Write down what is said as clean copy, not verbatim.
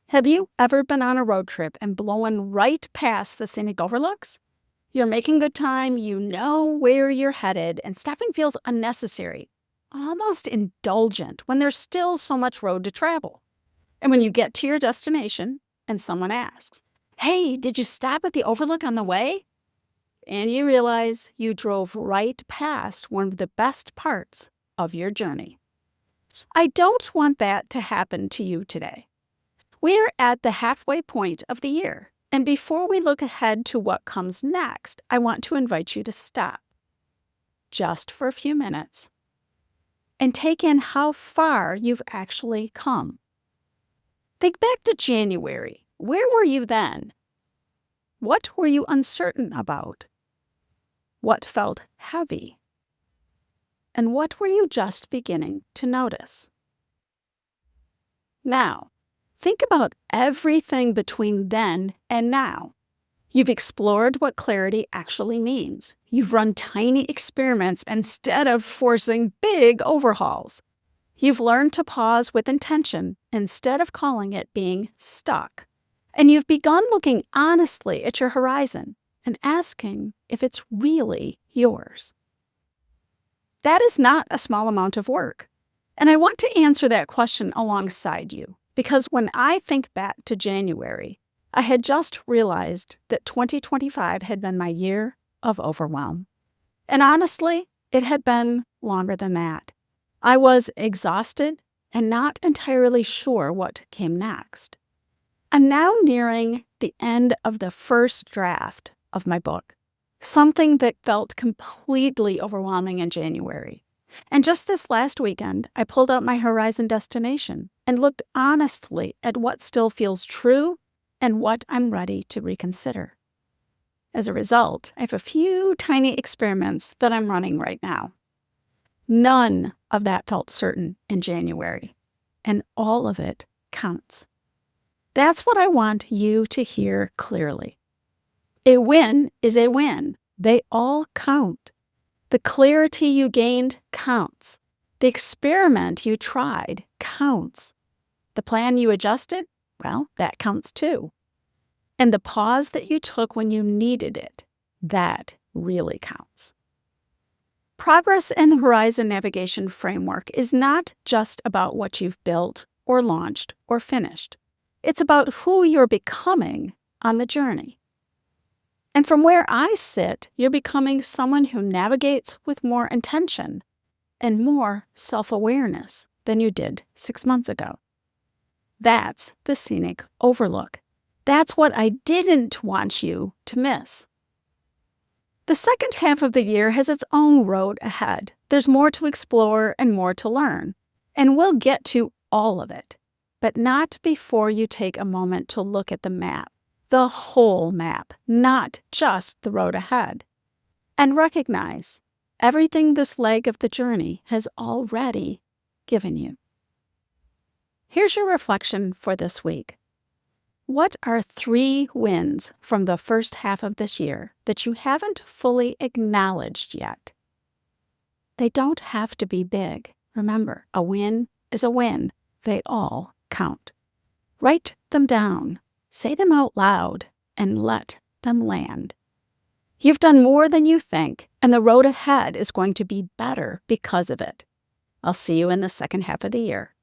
Have you ever been on a road trip and blown right past the scenic overlooks? You're making good time, you know where you're headed, and stopping feels unnecessary, almost indulgent when there's still so much road to travel. And when you get to your destination and someone asks, "Hey, did you stop at the overlook on the way?" And you realize you drove right past one of the best parts of your journey. I don't want that to happen to you today. We're at the halfway point of the year, and before we look ahead to what comes next, I want to invite you to stop, just for a few minutes, and take in how far you've actually come. Think back to January. Where were you then? What were you uncertain about? What felt heavy? And what were you just beginning to notice? Now, think about everything between then and now. You've explored what clarity actually means. You've run tiny experiments instead of forcing big overhauls. You've learned to pause with intention instead of calling it being stuck. And you've begun looking honestly at your horizon and asking if it's really yours. That is not a small amount of work. And I want to answer that question alongside you, because when I think back to January, I had just realized that 2025 had been my year of overwhelm. And honestly, it had been longer than that. I was exhausted and not entirely sure what came next. I'm now nearing the end of the first draft of my book, something that felt completely overwhelming in January. And just this last weekend, I pulled out my horizon destination and looked honestly at what still feels true and what I'm ready to reconsider. As a result, I have a few tiny experiments that I'm running right now. None of that felt certain in January, and all of it counts. That's what I want you to hear clearly. A win is a win. They all count. The clarity you gained counts. The experiment you tried counts. The plan you adjusted, well, that counts too. And the pause that you took when you needed it, that really counts. Progress in the Horizon Navigation Framework is not just about what you've built or launched or finished. It's about who you're becoming on the journey. And from where I sit, you're becoming someone who navigates with more intention and more self-awareness than you did 6 months ago. That's the scenic overlook. That's what I didn't want you to miss. The second half of the year has its own road ahead. There's more to explore and more to learn. And we'll get to all of it, but not before you take a moment to look at the map. The whole map, not just the road ahead. And recognize everything this leg of the journey has already given you. Here's your reflection for this week. What are 3 wins from the first half of this year that you haven't fully acknowledged yet? They don't have to be big. Remember, a win is a win. They all count. Write them down. Say them out loud and let them land. You've done more than you think, and the road ahead is going to be better because of it. I'll see you in the second half of the year.